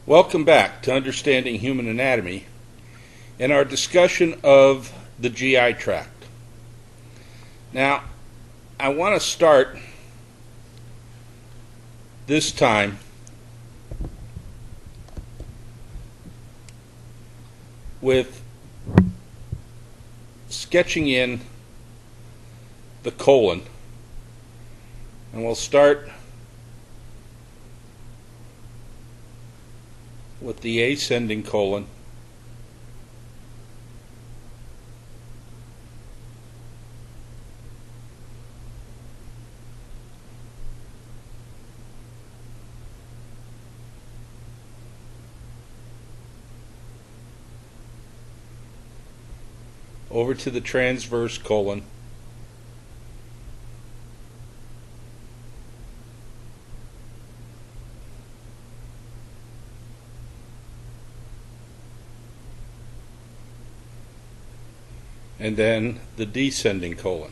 Welcome back to Understanding Human Anatomy and our discussion of the GI tract. Now, I want to start this time with sketching in the colon, and we'll start with the ascending colon, over to the transverse colon, and then the descending colon.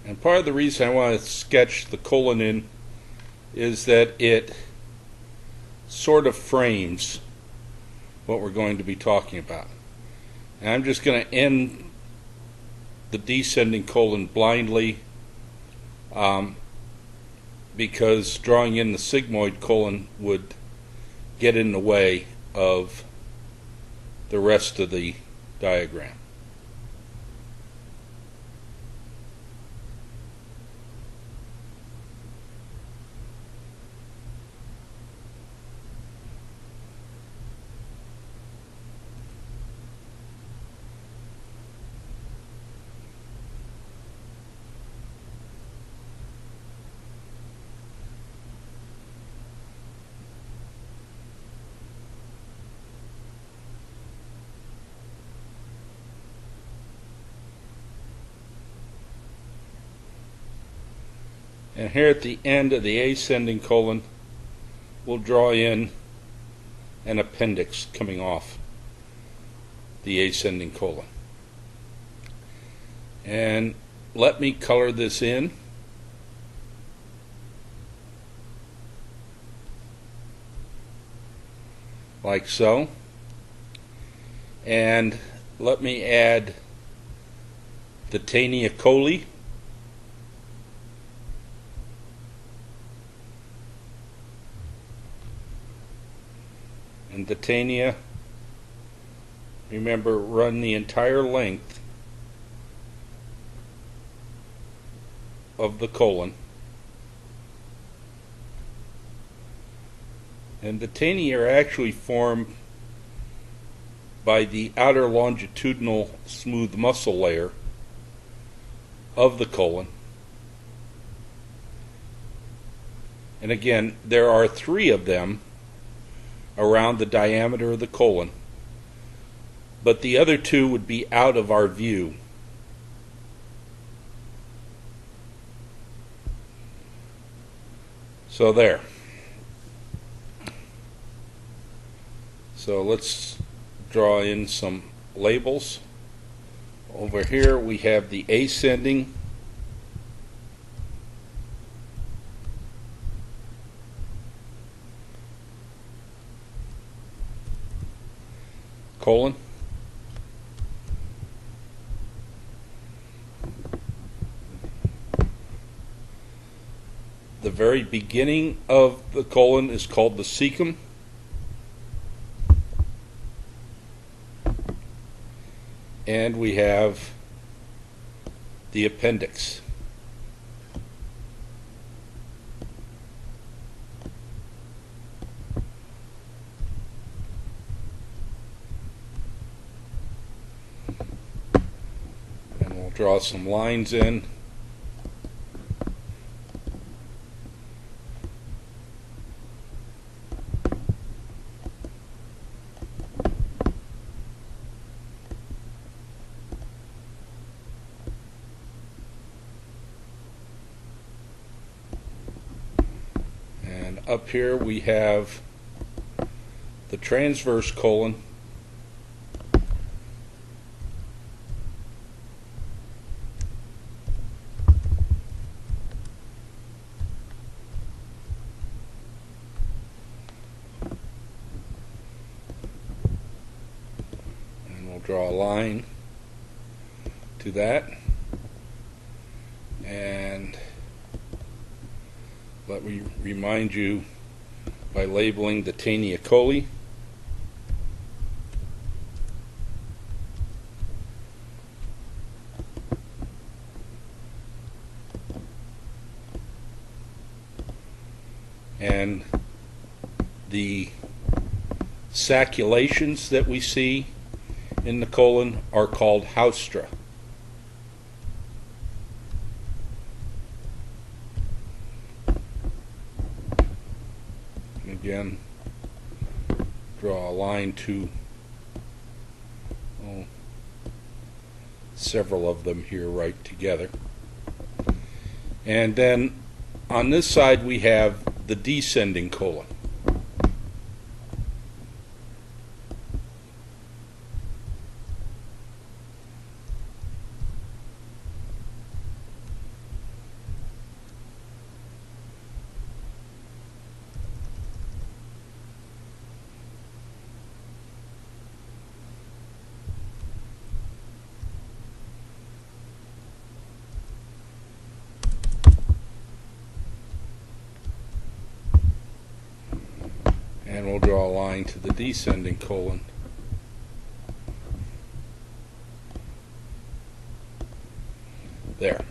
And part of the reason I want to sketch the colon in is that it sort of frames what we're going to be talking about. And I'm just going to end the descending colon blindly because drawing in the sigmoid colon would get in the way of the rest of the diagram. And here at the end of the ascending colon, we'll draw in an appendix coming off the ascending colon. And let me color this in. Like so. And let me add the Taenia coli. And the taenia, remember, run the entire length of the colon. And the taenia are actually formed by the outer longitudinal smooth muscle layer of the colon. And again, there are 3 of them around the diameter of the colon, but the other 2 would be out of our view. So there. So let's draw in some labels. Over here we have the ascending colon, the very beginning of the colon is called the cecum, and we have the appendix. Draw some lines in. And up here we have the transverse colon, a line to that, and let me remind you by labeling the Taenia coli. And the sacculations that we see in the colon are called haustra. And again, draw a line to several of them here right together. And then on this side we have the descending colon. And we'll draw a line to the descending colon. There.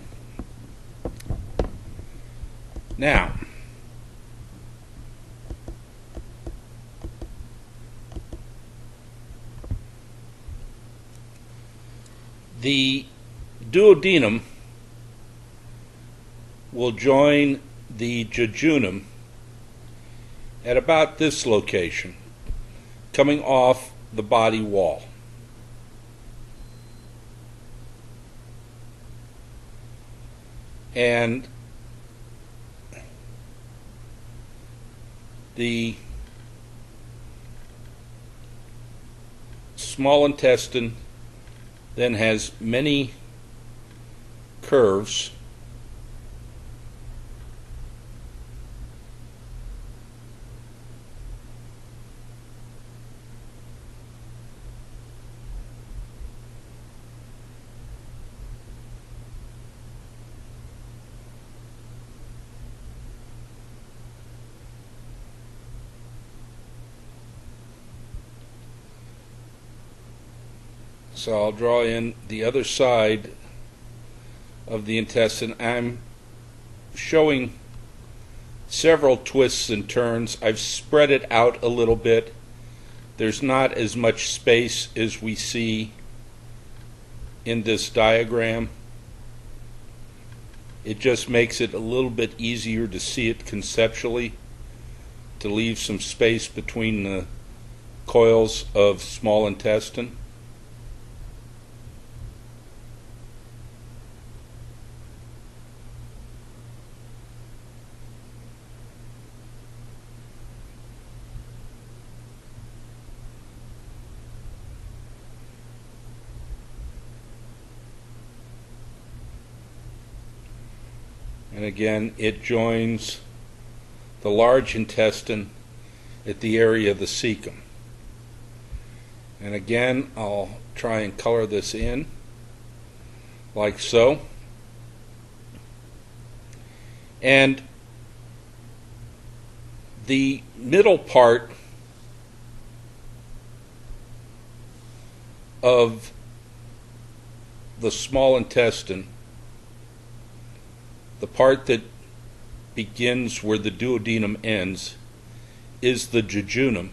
Now, the duodenum will join the jejunum at about this location, coming off the body wall. And the small intestine then has many curves So I'll draw in the other side of the intestine. I'm showing several twists and turns. I've spread it out a little bit. There's not as much space as we see in this diagram. It just makes it a little bit easier to see it conceptually, to leave some space between the coils of small intestine. And again, it joins the large intestine at the area of the cecum. And again, I'll try and color this in like so. And the middle part of the small intestine, the part that begins where the duodenum ends, is the jejunum.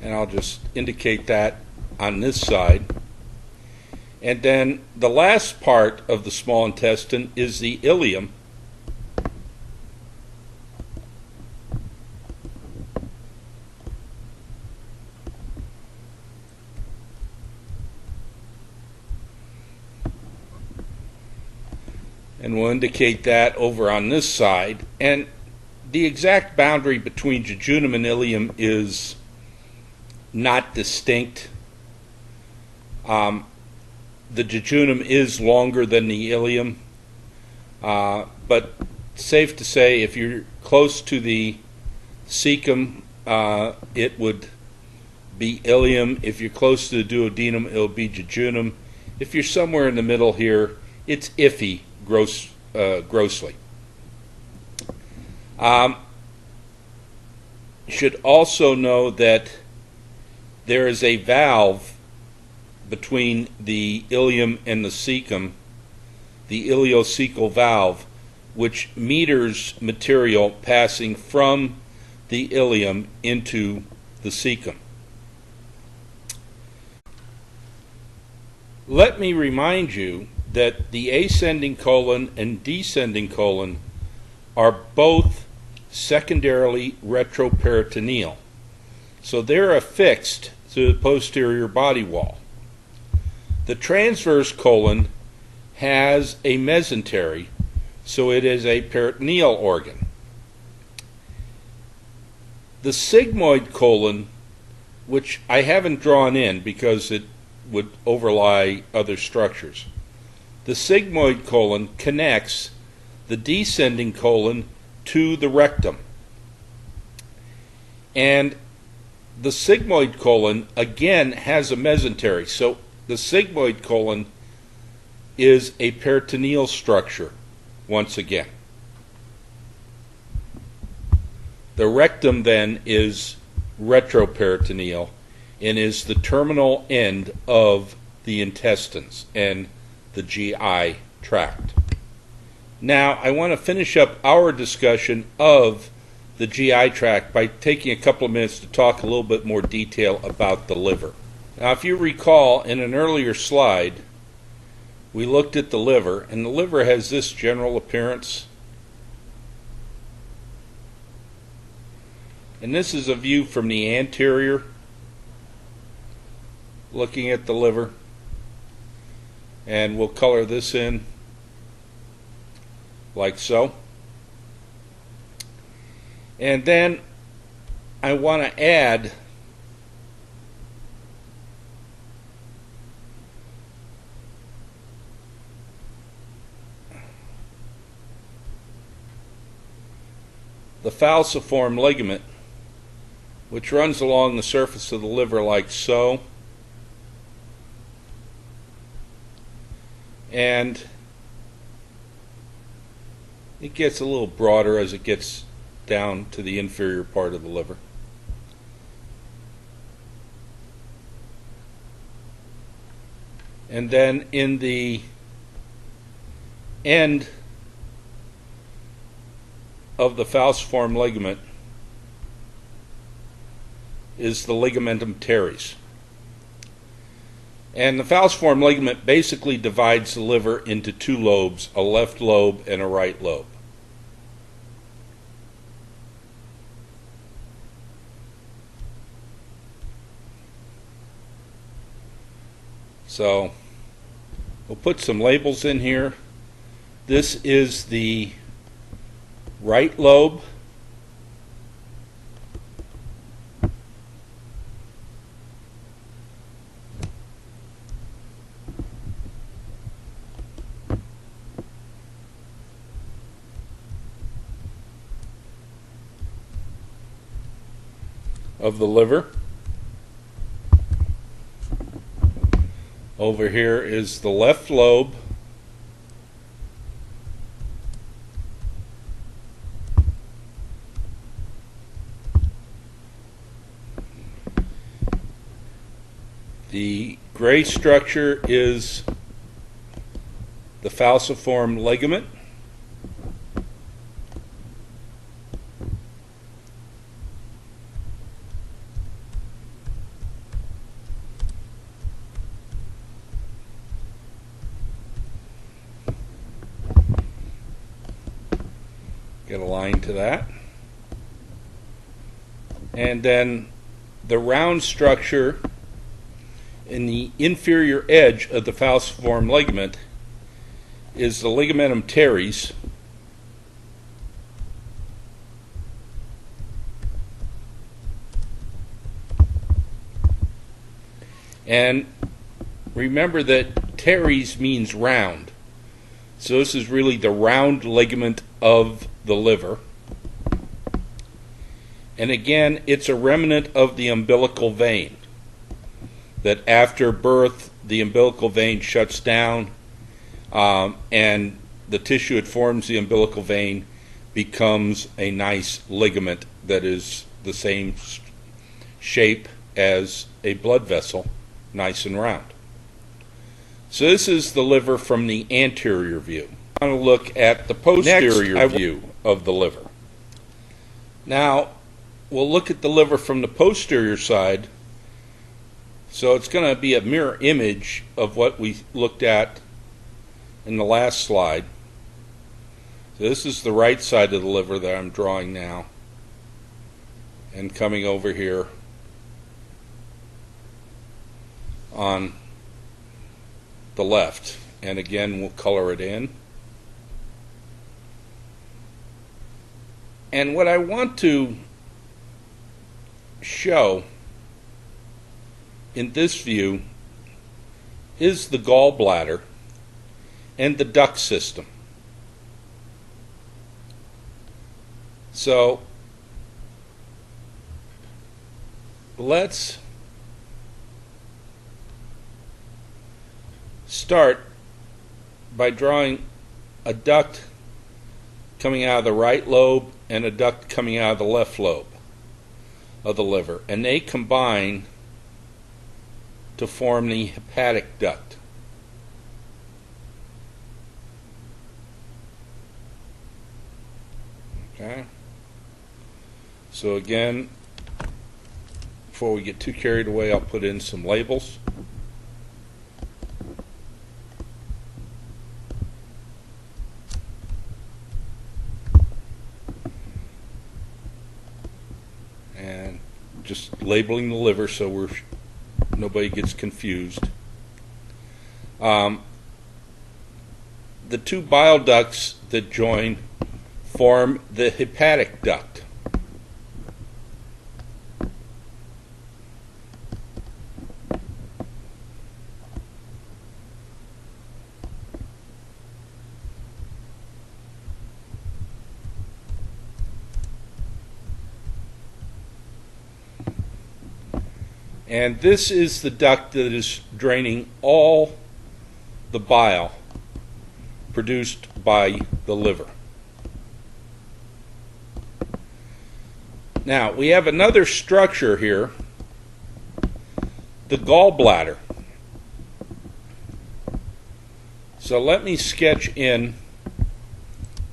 And I'll just indicate that on this side. And then the last part of the small intestine is the ileum. And we'll indicate that over on this side. And the exact boundary between jejunum and ileum is not distinct. The jejunum is longer than the ileum, but safe to say if you're close to the cecum, it would be ileum. If you're close to the duodenum, it'll be jejunum. If you're somewhere in the middle here, it's iffy grossly. You should also know that there is a valve between the ileum and the cecum, the Ileocecal Valve, which meters material passing from the ileum into the cecum. Let me remind you that the ascending colon and descending colon are both secondarily retroperitoneal. So they're affixed to the posterior body wall. The transverse colon has a mesentery, so it is a peritoneal organ. The sigmoid colon, which I haven't drawn in because it would overlie other structures, the sigmoid colon connects the descending colon to the rectum. And the sigmoid colon again has a mesentery, so the sigmoid colon is a peritoneal structure once again. The rectum then is retroperitoneal and is the terminal end of the intestines and the GI tract. Now, I want to finish up our discussion of the GI tract by taking a couple of minutes to talk a little bit more detail about the liver. Now, if you recall, in an earlier slide, we looked at the liver, and the liver has this general appearance. And this is a view from the anterior, looking at the liver. And we'll color this in like so. And then I want to add the falciform ligament, which runs along the surface of the liver like so. And it gets a little broader as it gets down to the inferior part of the liver. And then in the end of the falciform ligament is the Ligamentum Teres. And the falciform ligament basically divides the liver into two lobes, a left lobe and a right lobe. So we'll put some labels in here. This is the right lobe. Of the liver. Over here is the left lobe. The gray structure is the falciform ligament. Get a line to that. And then the round structure in the inferior edge of the falciform ligament is the Ligamentum Teres. And remember that teres means round. So this is really the round ligament of the liver. And again, it's a remnant of the umbilical vein. That after birth, the umbilical vein shuts down, and the tissue it forms, the umbilical vein, becomes a nice ligament that is the same shape as a blood vessel, nice and round. So this is the liver from the anterior view. I want to look at the posterior view of the liver. Now, we'll look at the liver from the posterior side. So it's going to be a mirror image of what we looked at in the last slide. So this is the right side of the liver that I'm drawing now, and coming over here on the left. And again, we'll color it in. And what I want to show in this view is the gallbladder and the duct system. So let's start by drawing a duct coming out of the right lobe and a duct coming out of the left lobe of the liver, and they combine to form the hepatic duct. Okay. So again, before we get too carried away, I'll put in some labels. And just labeling the liver so nobody gets confused. The two bile ducts that join form the hepatic duct. And this is the duct that is draining all the bile produced by the liver. Now, we have another structure here, the gallbladder. So let me sketch in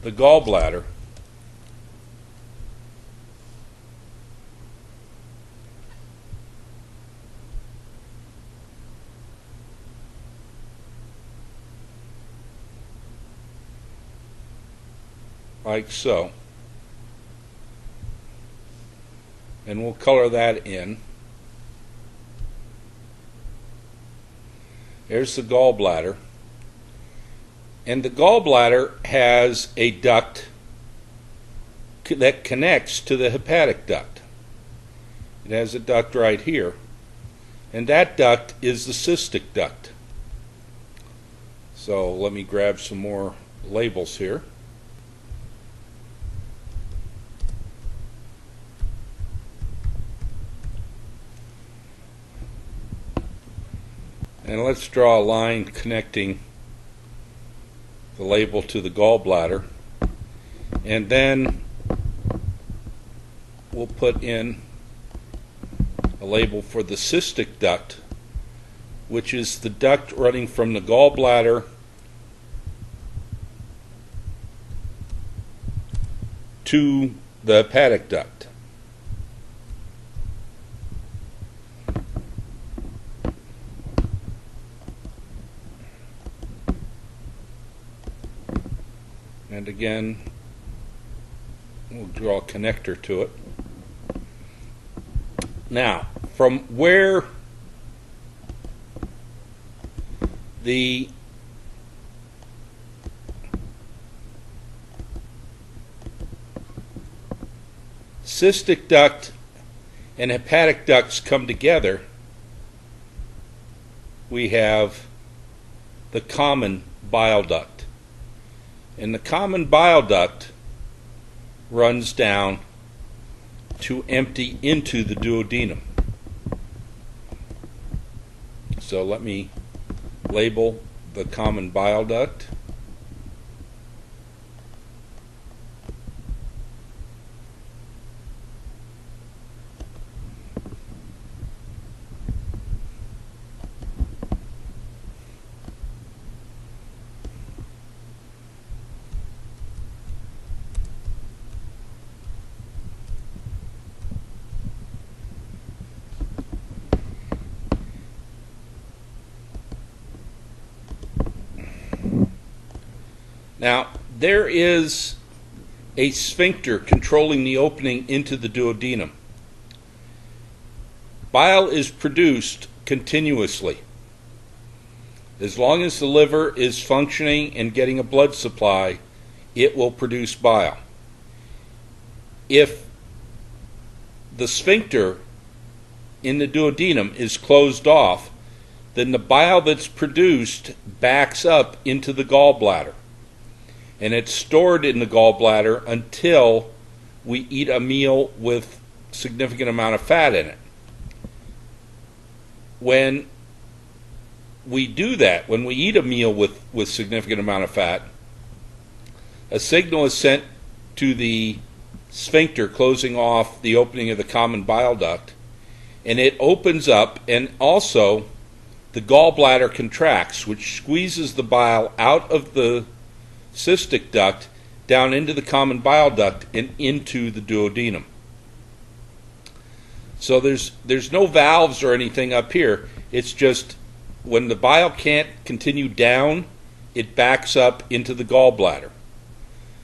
the gallbladder. Like so. And we'll color that in. There's the gallbladder. And the gallbladder has a duct that connects to the hepatic duct. It has a duct right here. And that duct is the cystic duct. So let me grab some more labels here. And let's draw a line connecting the label to the gallbladder. And then we'll put in a label for the cystic duct, which is the duct running from the gallbladder to the hepatic duct. And again, we'll draw a connector to it. Now, from where the cystic duct and hepatic ducts come together, we have the common bile duct. And the common bile duct runs down to empty into the duodenum. So let me label the common bile duct. Now, there is a sphincter controlling the opening into the duodenum. Bile is produced continuously. As long as the liver is functioning and getting a blood supply, it will produce bile. If the sphincter in the duodenum is closed off, then the bile that's produced backs up into the gallbladder. And it's stored in the gallbladder until we eat a meal with significant amount of fat in it. When we do that, when we eat a meal with significant amount of fat, a signal is sent to the sphincter closing off the opening of the common bile duct, and it opens up, and also the gallbladder contracts, which squeezes the bile out of the cystic duct down into the common bile duct and into the duodenum. So there's no valves or anything up here. It's just when the bile can't continue down, it backs up into the gallbladder.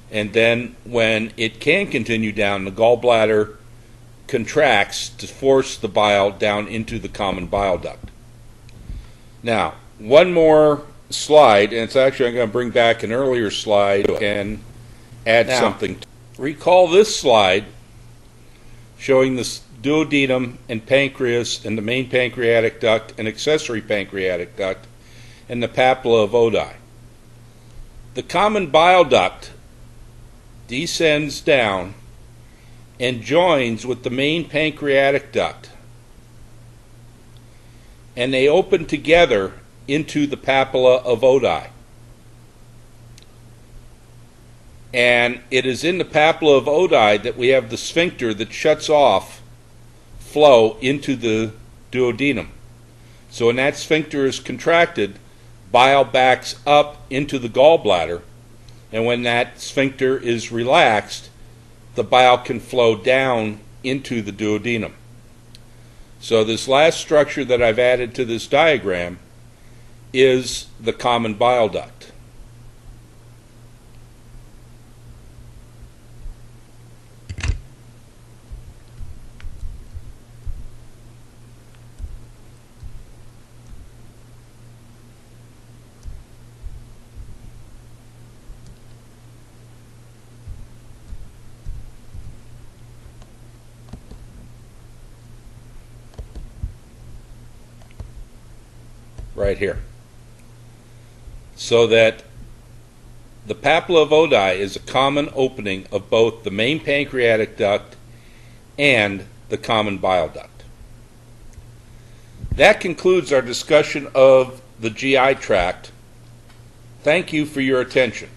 And then when it can continue down, the gallbladder contracts to force the bile down into the common bile duct. Now, one more slide, and it's actually, I'm going to bring back an earlier slide and add something. Recall this slide showing the duodenum and pancreas and the main pancreatic duct and accessory pancreatic duct and the papilla of Oddi. The common bile duct descends down and joins with the main pancreatic duct, and they open together into the papilla of Oddi. And it is in the papilla of Oddi that we have the sphincter that shuts off flow into the duodenum. So when that sphincter is contracted, bile backs up into the gallbladder, and when that sphincter is relaxed, the bile can flow down into the duodenum. So this last structure that I've added to this diagram is the common bile duct. Right here. So that the papilla of Oddi is a common opening of both the main pancreatic duct and the common bile duct. That concludes our discussion of the GI tract. Thank you for your attention.